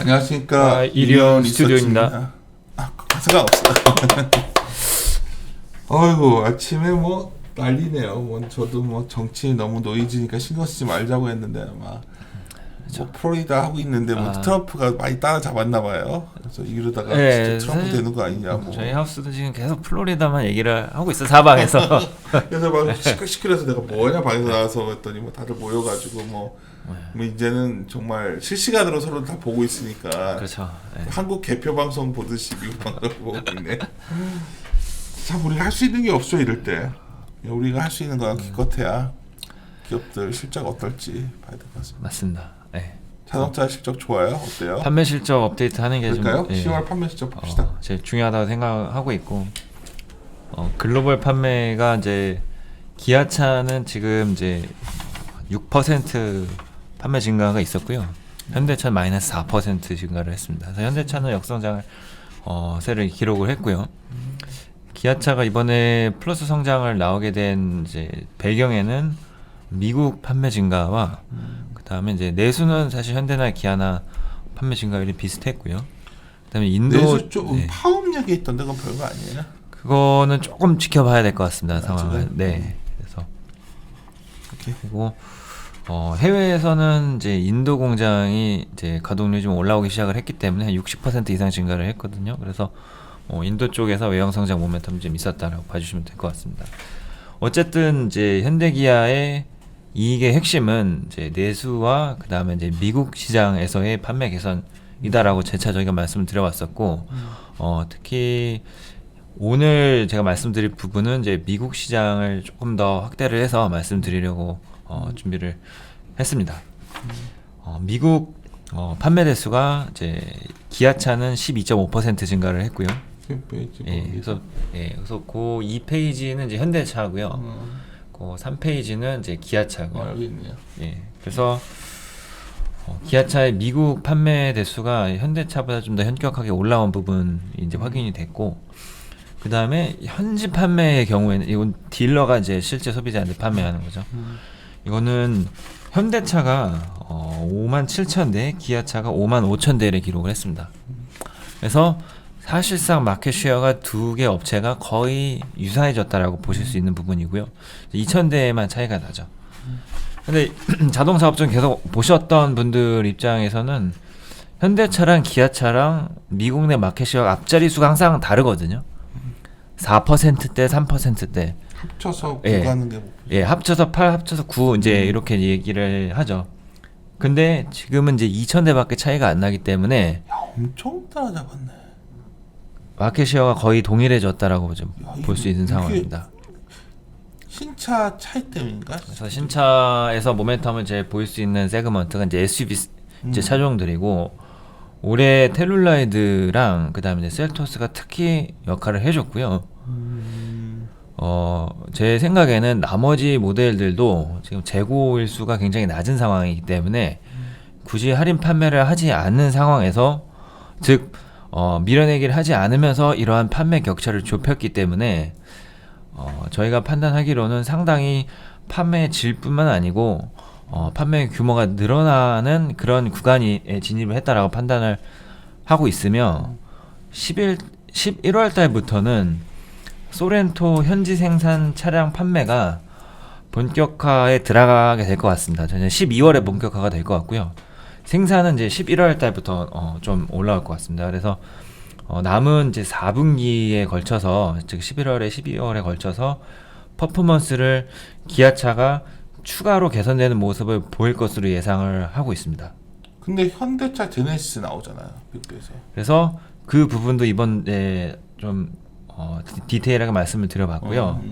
안녕하십니까. 이리온 스튜디오입니다. 상관없어요. 어이구, 아침에 뭐 난리네요. 뭐 저도 뭐 정치 너무 노이즈니까 신경 쓰지 말자고 했는데 막 뭐 플로리다 하고 있는데 뭐 트럼프가 많이 따라잡았나 봐요. 그래서 이러다가 진짜 트럼프 되는 거 아니냐. 뭐. 저희 하우스도 지금 계속 플로리다만 얘기를 하고 있어, 사방에서. 그래서 막 시끌시끌해서 내가 뭐냐 방에서 나와서 그랬더니 뭐 다들 모여가지고 뭐 이제는 정말 실시간으로 서로 다 보고 있으니까. 그렇죠. 네. 한국 개표 방송 보듯이 미국 방송 보고 있네. 참 우리가 할 수 있는 게 없어 이럴 때. 우리가 할 수 있는 건 기껏해야 기업들 실적 어떨지 봐야 될 것 같습니다. 맞습니다. 네. 자동차 실적 좋아요? 어때요? 판매 실적 업데이트 하는 게 그럴까요? 좀 10월 판매 실적 봅시다. 제일 중요하다고 생각하고 있고, 글로벌 판매가 이제 기아차는 지금 이제 6% 판매 증가가 있었고요. 현대차는 마이너스 4% 증가를 했습니다. 그래서 현대차는 역성장을 세를 기록을 했고요. 기아차가 이번에 플러스 성장을 나오게 된 이제 배경에는 미국 판매 증가와 그다음에 이제 내수는 사실 현대나 기아나 판매 증가율이 비슷했고요. 그다음에 인도 내수 좀 파업력이 있던데 그건 별거 아니에요? 그거는 조금 지켜봐야 될 것 같습니다. 상황을. 네. 그래서 그리고 해외에서는 이제 인도 공장이 이제 가동률이 좀 올라오기 시작을 했기 때문에 60% 이상 증가를 했거든요. 그래서 인도 쪽에서 외형 성장 모멘텀이 좀 있었다라고 봐주시면 될 것 같습니다. 어쨌든 이제 현대기아의 이익의 핵심은 이제 내수와 그 다음에 이제 미국 시장에서의 판매 개선이다라고 재차 저희가 말씀을 드려왔었고, 특히 오늘 제가 말씀드릴 부분은 이제 미국 시장을 조금 더 확대를 해서 말씀드리려고 준비를 했습니다. 미국 판매 대수가 이제 기아차는 12.5% 증가를 했고요. 그래서 그 2페이지는 이제 현대차고요. 그 3페이지는 이제 기아차고요. 여기 있네요. 그래서 기아차의 미국 판매 대수가 현대차보다 좀 더 현격하게 올라온 부분이 이제 확인이 됐고, 그 다음에 현지 판매의 경우에는 이건 딜러가 이제 실제 소비자한테 판매하는 거죠. 이거는 현대차가 57,000대, 기아차가 55,000대를 기록을 했습니다. 그래서 사실상 마켓 쉐어가 두 개 업체가 거의 유사해졌다라고 보실 수 있는 부분이고요. 2,000대만 차이가 나죠. 근데 자동차 업종 계속 보셨던 분들 입장에서는 현대차랑 기아차랑 미국 내 마켓 쉐어 앞자리 수가 항상 다르거든요. 4%대, 3%대. 합쳐서 9 가는 게 목표죠. 합쳐서 8, 합쳐서 9 이제 이렇게 얘기를 하죠. 근데 지금은 이제 2,000대밖에 차이가 안 나기 때문에 엄청 따라잡았네. 마켓 쉐어가 거의 동일해졌다라고 좀 볼 수 있는 상황입니다. 신차 차이 때문인가? 그래서 신차에서 모멘텀을 이제 보일 수 있는 세그먼트가 이제 SUV 이제 차종들이고, 올해 텔룰라이드랑 그다음에 이제 셀토스가 특히 역할을 해줬고요. 제 생각에는 나머지 모델들도 지금 재고 일수가 굉장히 낮은 상황이기 때문에 굳이 할인 판매를 하지 않는 상황에서, 즉 밀어내기를 하지 않으면서 이러한 판매 격차를 좁혔기 때문에 저희가 판단하기로는 상당히 판매 질뿐만 아니고 판매 규모가 늘어나는 그런 구간에 진입을 했다라고 판단을 하고 있으며, 11월 달부터는 소렌토 현지 생산 차량 판매가 본격화에 들어가게 될 것 같습니다. 저는 12월에 본격화가 될 것 같고요. 생산은 이제 11월 달부터 좀 올라올 것 같습니다. 그래서 남은 이제 4분기에 걸쳐서, 즉 11월에 12월에 걸쳐서 퍼포먼스를 기아차가 추가로 개선되는 모습을 보일 것으로 예상을 하고 있습니다. 근데 현대차 제네시스 나오잖아요, 빅에서. 그래서 그 부분도 이번에 좀 디테일하게 말씀을 드려봤고요.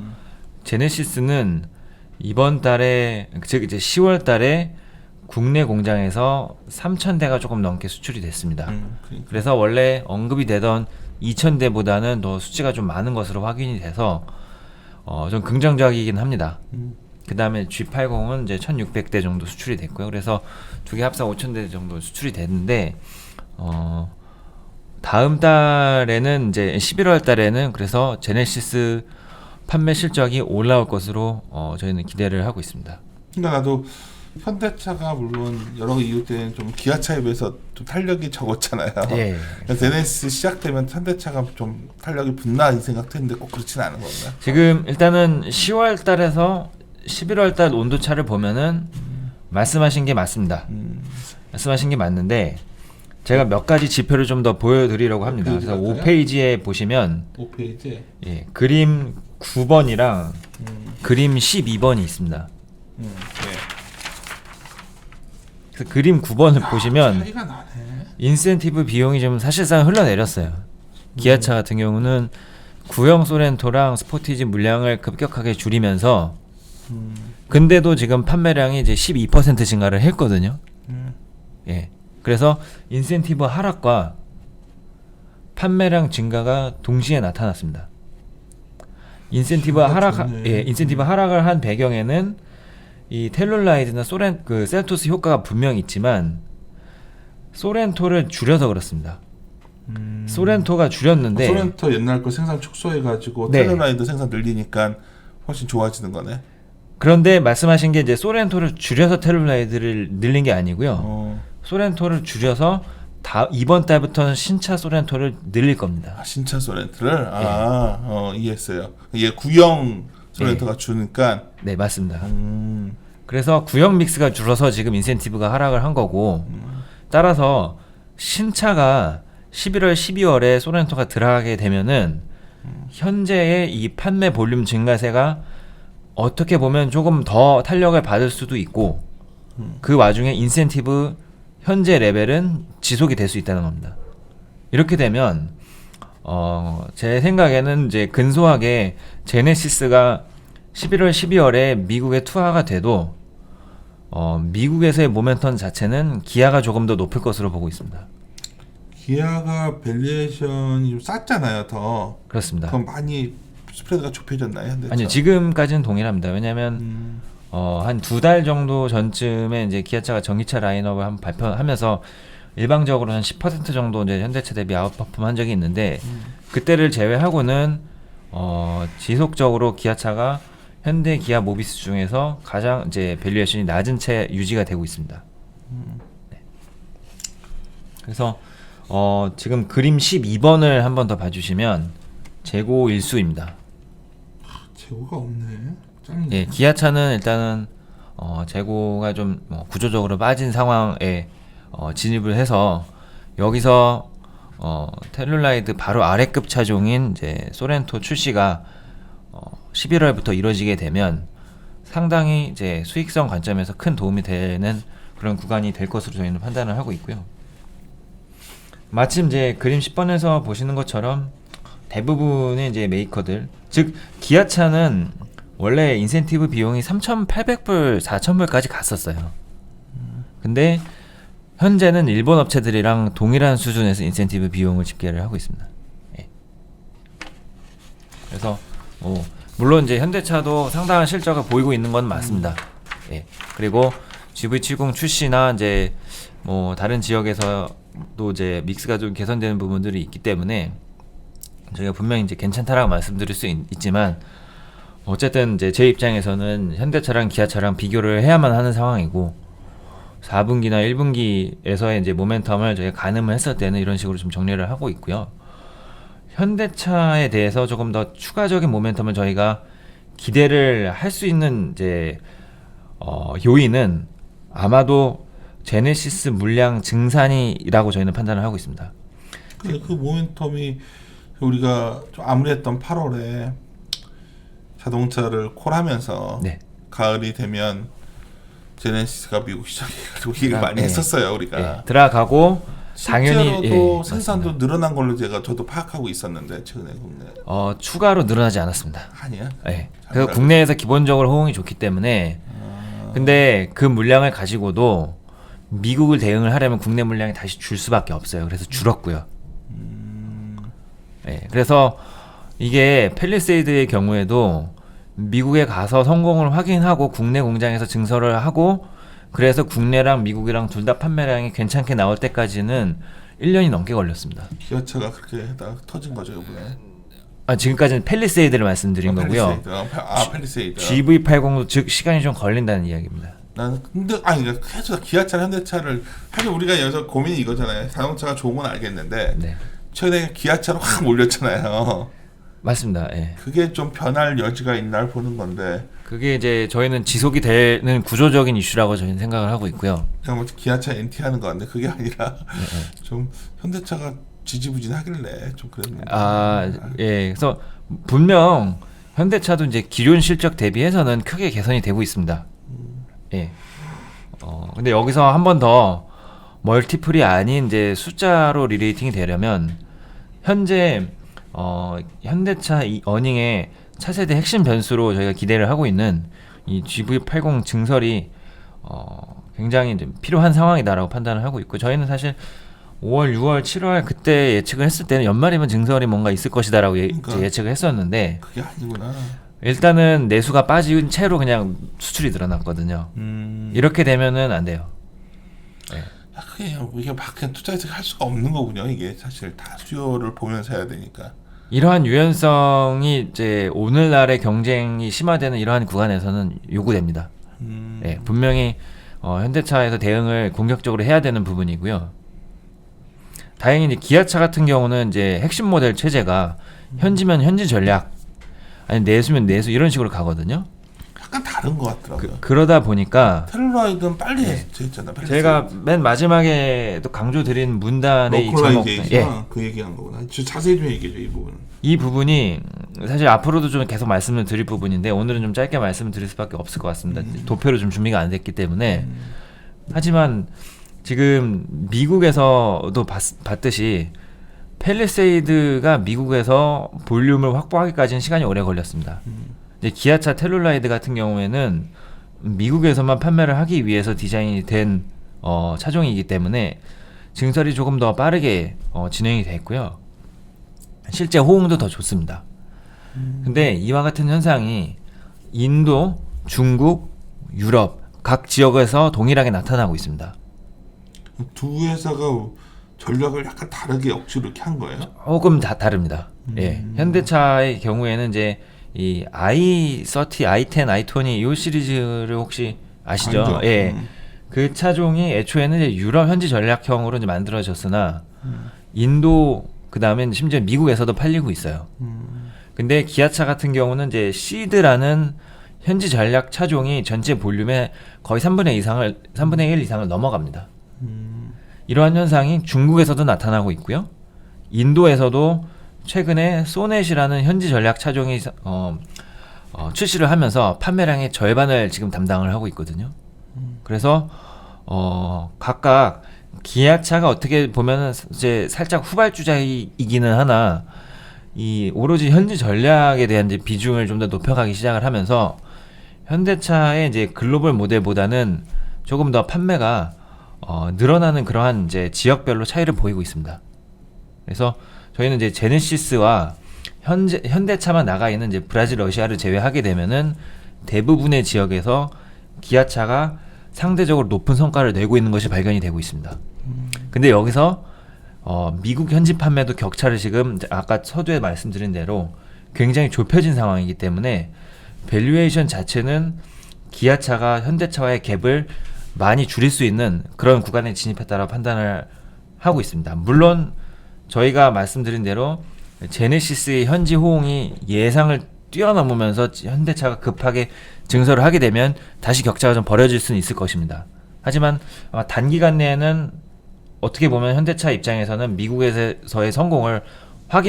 제네시스는 이번 달에, 즉 이제 10월 달에 국내 공장에서 3,000대가 조금 넘게 수출이 됐습니다. 그러니까. 그래서 원래 언급이 되던 2,000대보다는 더 수치가 좀 많은 것으로 확인이 돼서 좀 긍정적이긴 합니다. 그 다음에 G80은 이제 1,600대 정도 수출이 됐고요. 그래서 두 개 합사 5,000대 정도 수출이 됐는데, 다음 달에는 이제 11월 달에는 그래서 제네시스 판매 실적이 올라올 것으로 저희는 기대를 하고 있습니다. 그러니까 나도 현대차가 물론 여러 이유 때문에 좀 기아차에 비해서 좀 탄력이 적었잖아요. 예. 그래서 NS 시작되면 현대차가 좀 탄력이 붙나 이 생각했는데 꼭 그렇지는 않은 건가요? 지금 일단은 10월 달에서 11월 달 온도차를 보면은 말씀하신 게 맞습니다. 말씀하신 게 맞는데 제가 몇 가지 지표를 좀 더 보여드리려고 합니다. 그래서 5페이지에 보시면 5페이지. 예, 그림 9번이랑 그림 12번이 있습니다. 네. 그래서 그림 9번을 보시면 차이가 나네. 인센티브 비용이 좀 사실상 흘러내렸어요. 기아차 같은 경우는 구형 소렌토랑 스포티지 물량을 급격하게 줄이면서 근데도 지금 판매량이 이제 12% 증가를 했거든요. 예. 그래서 인센티브 하락과 판매량 증가가 동시에 나타났습니다. 인센티브 하락을 한 배경에는 이 텔룰라이드나 셀토스 효과가 분명히 있지만 소렌토를 줄여서 그렇습니다. 소렌토가 줄였는데 소렌토 옛날 거 생산 축소해가지고 네. 텔룰라이드 생산 늘리니까 훨씬 좋아지는 거네. 그런데 말씀하신 게 이제 소렌토를 줄여서 텔룰라이드를 늘린 게 아니고요. 소렌토를 줄여서 이번 달부터는 신차 소렌토를 늘릴 겁니다. 신차 소렌토를 이해했어요. 이게 구형 소렌토가 주니까. 네, 맞습니다. 그래서 구형 믹스가 줄어서 지금 인센티브가 하락을 한 거고 따라서 신차가 11월, 12월에 소렌토가 들어가게 되면은 현재의 이 판매 볼륨 증가세가 어떻게 보면 조금 더 탄력을 받을 수도 있고 그 와중에 인센티브 현재 레벨은 지속이 될 수 있다는 겁니다. 이렇게 되면 제 생각에는 이제 근소하게 제네시스가 11월, 12월에 미국에 투하가 돼도 미국에서의 모멘텀 자체는 기아가 조금 더 높을 것으로 보고 있습니다. 기아가 밸류에이션이 좀 쌌잖아요, 더. 그렇습니다. 그럼 많이 스프레드가 좁혀졌나요, 현대차? 아니요, 지금까지는 동일합니다. 왜냐하면 한 2달 정도 전쯤에 이제 기아차가 전기차 라인업을 한번 발표하면서 일방적으로 한 10% 정도 이제 현대차 대비 아웃퍼폼한 적이 있는데 그때를 제외하고는 지속적으로 기아차가 현대, 기아, 모비스 중에서 가장 이제 밸류에이션이 낮은 채 유지가 되고 있습니다. 네. 그래서 지금 그림 12번을 한 번 더 봐주시면 재고 일수입니다. 재고가 없네. 짱이네. 예, 기아차는 일단은 재고가 좀 구조적으로 빠진 상황에 진입을 해서 여기서 텔룰라이드 바로 아래급 차종인 이제 소렌토 출시가 11월부터 이루어지게 되면 상당히 이제 수익성 관점에서 큰 도움이 되는 그런 구간이 될 것으로 저희는 판단을 하고 있고요. 마침 이제 그림 10번에서 보시는 것처럼 대부분의 이제 메이커들, 즉 기아차는 원래 인센티브 비용이 3,800불, 4,000불까지 갔었어요. 근데 현재는 일본 업체들이랑 동일한 수준에서 인센티브 비용을 집계를 하고 있습니다. 예. 그래서 물론 이제 현대차도 상당한 실적을 보이고 있는 건 맞습니다. 예. 그리고 GV70 출시나 이제 다른 지역에서도 이제 믹스가 좀 개선되는 부분들이 있기 때문에 저희가 분명히 이제 괜찮다라고 말씀드릴 수 있지만 어쨌든 이제 제 입장에서는 현대차랑 기아차랑 비교를 해야만 하는 상황이고 4분기나 1분기에서의 이제 모멘텀을 저희가 가늠을 했을 때는 이런 식으로 좀 정리를 하고 있고요. 현대차에 대해서 조금 더 추가적인 모멘텀을 저희가 기대를 할 수 있는 이제 요인은 아마도 제네시스 물량 증산이라고 저희는 판단을 하고 있습니다. 그 모멘텀이 우리가 좀 암울했던 8월에 자동차를 콜하면서 네. 가을이 되면 제네시스가 미국 시작해가지고 얘기를 많이 했었어요, 우리가. 예, 들어가고 당연히 실제로도 생산도 늘어난 걸로 저도 파악하고 있었는데 최근에 국내. 추가로 늘어나지 않았습니다. 아니야? 예. 그래서 국내에서 기본적으로 호응이 좋기 때문에 근데 그 물량을 가지고도 미국을 대응을 하려면 국내 물량이 다시 줄 수밖에 없어요. 그래서 줄었고요. 예. 그래서 이게 팰리세이드의 경우에도 미국에 가서 성공을 확인하고 국내 공장에서 증설을 하고 그래서 국내랑 미국이랑 둘 다 판매량이 괜찮게 나올 때까지는 1년이 넘게 걸렸습니다. 기아차가 그렇게 터진 거죠, 이번에. 지금까지는 팰리세이드를 말씀드린 거고요. 팰리세이드. GV80도 즉 시간이 좀 걸린다는 이야기입니다. 나는 근데 아니 계속 기아차 현대차를 사실 우리가 여기서 고민이 이거잖아요. 자동차가 좋은 건 알겠는데 네. 최근에 기아차로 확 몰렸잖아요. 맞습니다. 예. 그게 좀 변할 여지가 있나 보는 건데 그게 이제 저희는 지속이 되는 구조적인 이슈라고 저희는 생각을 하고 있고요. 그냥 뭐 기아차 NT하는 거 같은데 그게 아니라 좀 현대차가 지지부진하길래 좀 그랬는데. 예. 그래서 분명 현대차도 이제 기존 실적 대비해서는 크게 개선이 되고 있습니다. 예. 근데 여기서 한 번 더 멀티플이 아닌 이제 숫자로 리레이팅이 되려면 현재 현대차 이 어닝의 차세대 핵심 변수로 저희가 기대를 하고 있는 이 GV80 증설이 굉장히 이제 필요한 상황이다라고 판단을 하고 있고 저희는 사실 5월, 6월, 7월 그때 예측을 했을 때는 연말이면 증설이 뭔가 있을 것이다라고 그러니까. 예측을 했었는데 그게 아니구나. 일단은 내수가 빠진 채로 그냥 수출이 늘어났거든요. 이렇게 되면은 안 돼요. 네. 야, 그게 이게 막 그냥 투자해서 할 수가 없는 거군요. 이게 사실 다 수요를 보면서 해야 되니까. 이러한 유연성이 이제 오늘날의 경쟁이 심화되는 이러한 구간에서는 요구됩니다. 네, 분명히 현대차에서 대응을 공격적으로 해야 되는 부분이고요. 다행히 이제 기아차 같은 경우는 이제 핵심 모델 체제가 현지면 현지 전략, 아니 내수면 내수 이런 식으로 가거든요. 약간 다른 것 같더라고요. 그러다 보니까 텔루라이드는 빨리 했잖아. 제가 맨 마지막에도 강조드린 문단의 이 제목, 로컬라이제이션 그 얘기한 거구나. 자세히 좀 얘기해줘 이 부분은. 이 부분이 사실 앞으로도 좀 계속 말씀을 드릴 부분인데 오늘은 좀 짧게 말씀을 드릴 수밖에 없을 것 같습니다. 도표로 좀 준비가 안 됐기 때문에. 하지만 지금 미국에서도 봤듯이 팰리세이드가 미국에서 볼륨을 확보하기까지는 시간이 오래 걸렸습니다. 이제 기아차 텔룰라이드 같은 경우에는 미국에서만 판매를 하기 위해서 디자인이 된 차종이기 때문에 증설이 조금 더 빠르게 진행이 됐고요. 실제 호응도 더 좋습니다. 근데 이와 같은 현상이 인도, 중국, 유럽 각 지역에서 동일하게 나타나고 있습니다. 두 회사가 전략을 약간 다르게 억지로 이렇게 한 거예요? 조금 다릅니다. 예. 현대차의 경우에는 이제 이 i30, i10, i20 이 시리즈를 혹시 아시죠? 알죠. 예. 그 차종이 애초에는 이제 유럽 현지 전략형으로 이제 만들어졌으나 인도 그다음에 심지어 미국에서도 팔리고 있어요. 근데 기아차 같은 경우는 이제 시드라는 현지 전략 차종이 전체 볼륨의 거의 3분의 1 이상을 넘어갑니다. 이러한 현상이 중국에서도 나타나고 있고요. 인도에서도 최근에 소넷이라는 현지 전략 차종이 출시를 하면서 판매량의 절반을 지금 담당을 하고 있거든요. 그래서 각각 기아차가 어떻게 보면은 이제 살짝 후발주자이기는 하나 이 오로지 현지 전략에 대한 이제 비중을 좀 더 높여가기 시작을 하면서 현대차의 이제 글로벌 모델보다는 조금 더 판매가 늘어나는 그러한 이제 지역별로 차이를 보이고 있습니다. 그래서 저희는 이제 제네시스와 현대차만 나가 있는 이제 브라질, 러시아를 제외하게 되면은 대부분의 지역에서 기아차가 상대적으로 높은 성과를 내고 있는 것이 발견이 되고 있습니다. 근데 여기서 미국 현지 판매도 격차를 지금 아까 서두에 말씀드린 대로 굉장히 좁혀진 상황이기 때문에 밸류에이션 자체는 기아차가 현대차와의 갭을 많이 줄일 수 있는 그런 구간에 진입했다라고 판단을 하고 있습니다. 물론 저희가 말씀드린 대로 제네시스의 현지 호응이 예상을 뛰어넘으면서 현대차가 급하게 증설을 하게 되면 다시 격차가 좀 벌어질 수는 있을 것입니다. 하지만 아마 단기간 내에는 어떻게 보면 현대차 입장에서는 미국에서의 성공을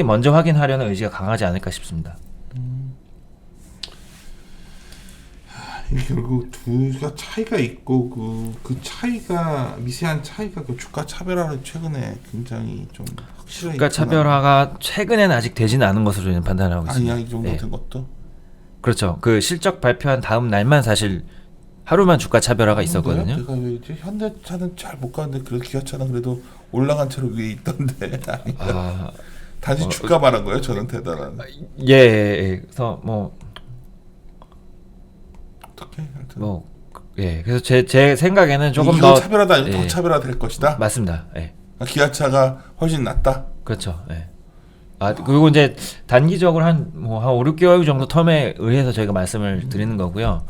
먼저 확인하려는 의지가 강하지 않을까 싶습니다. 결국 두가 차이가 있고 그 차이가 미세한 차이가 그 주가 차별화를 최근에 굉장히 좀 확실하게 주가 차별화가 최근에는 아직 되지는 않은 것으로 저는 판단하고 있습니다. 아니야 이 정도 된 것도 그렇죠. 그 실적 발표한 다음 날만 사실 하루만 주가 차별화가 있었거든요. 내가 왜 이제 현대차는 잘 못 가는데 그래도 기아차는 그래도 올라간 채로 위에 있던데 단지 주가 말한 거예요. 저는 대단한. 예. 그래서 어떻게 그래서 제 생각에는 조금 더 차별화도 아니고 더 차별화 될 것이다. 맞습니다. 예. 기아차가 훨씬 낫다. 그렇죠. 예. 그리고 이제 단기적으로 한 5, 6개월 정도 텀에 의해서 저희가 말씀을 드리는 거고요.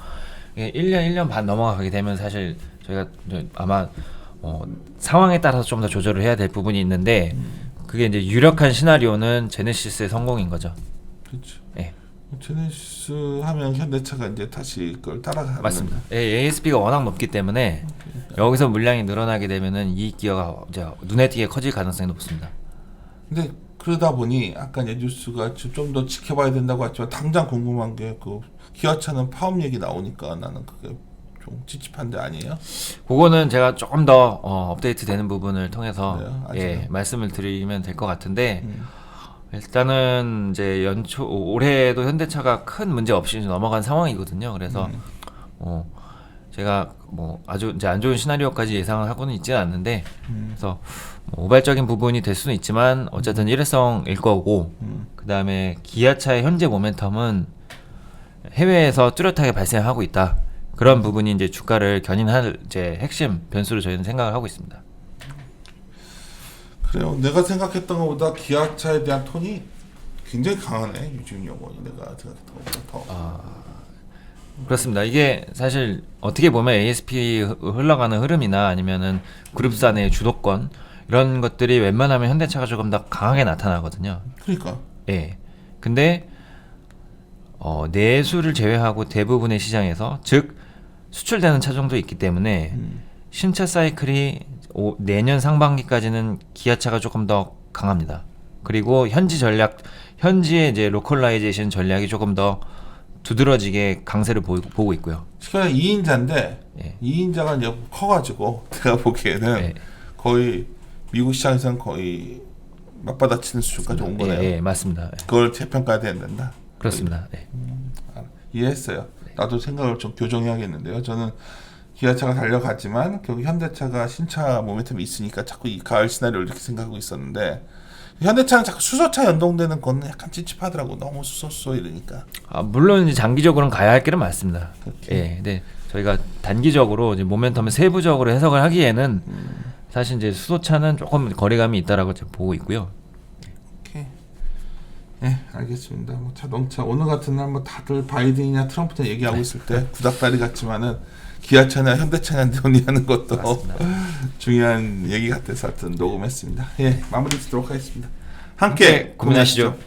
예, 1년 반 넘어가게 되면 사실 저희가 아마 상황에 따라서 좀 더 조절을 해야 될 부분이 있는데 그게 이제 유력한 시나리오는 제네시스의 성공인 거죠. 그렇죠. 예. 제네시스 하면 현대차가 이제 다시 그걸 따라가는. 맞습니다. 예, ASP가 워낙 높기 때문에 여기서 물량이 늘어나게 되면은 이익 기여가 이제 눈에 띄게 커질 가능성이 높습니다. 근데 그러다 보니 아까 이제 뉴스가 좀 더 지켜봐야 된다고 했지만 당장 궁금한 게 그 기아차는 파업 얘기 나오니까 나는 그게 좀 찝찝한데 아니에요? 그거는 제가 조금 더 업데이트 되는 부분을 통해서 그래요? 예, 말씀을 드리면 될 것 같은데 일단은 이제 올해도 현대차가 큰 문제 없이 넘어간 상황이거든요. 그래서 제가 뭐 아주 이제 안 좋은 시나리오까지 예상을 하고는 있지는 않는데 그래서 뭐 우발적인 부분이 될 수는 있지만 어쨌든 일회성일 거고 그 다음에 기아차의 현재 모멘텀은 해외에서 뚜렷하게 발생하고 있다. 그런 부분이 이제 주가를 견인할 이제 핵심 변수로 저희는 생각을 하고 있습니다. 그래요. 내가 생각했던 것보다 기아차에 대한 톤이 굉장히 강하네. 유지훈 연구원이 내가 생각했던 것보다 더. 그렇습니다. 이게 사실 어떻게 보면 ASP 흘러가는 흐름이나 아니면은 그룹사 내 주도권 이런 것들이 웬만하면 현대차가 조금 더 강하게 나타나거든요. 그러니까. 예. 근데 내수를 제외하고 대부분의 시장에서 즉 수출되는 차종도 있기 때문에 신차 사이클이 내년 상반기까지는 기아차가 조금 더 강합니다. 그리고 현지의 이제 로컬라이제이션 전략이 조금 더 두드러지게 강세를 보고 있고요. 시간이 2인자인데 예. 2인자가 이제 커가지고 제가 보기에는 예. 거의 미국 시장에서는 거의 맞받아치는 수준까지 온 거네요. 예, 맞습니다. 예. 그걸 재평가해야 된다. 그렇습니다. 예. 이해했어요. 나도 생각을 좀 교정해야겠는데요. 저는 기아차가 달려갔지만 결국 현대차가 신차 모멘텀이 있으니까 자꾸 이 가을 시나리오를 이렇게 생각하고 있었는데 현대차는 자꾸 수소차 연동되는 거는 약간 찝찝하더라고. 너무 수소수 이러니까. 물론 이제 장기적으로는 가야 할 길은 많습니다. 그렇게. 예. 근데 저희가 단기적으로 이제 모멘텀을 세부적으로 해석을 하기에는 사실 이제 수소차는 조금 거리감이 있다라고 제가 보고 있고요. 오케이. 네, 알겠습니다. 뭐 자동차 오늘 같은 날 뭐 다들 바이든이냐 트럼프냐 얘기하고 있을 때 구닥다리 같지만은 기아차냐 현대차냐 논의하는 것도 중요한 얘기 같아서 하여튼 녹음했습니다. 예, 마무리 짓도록 하겠습니다. 함께 고민하시죠.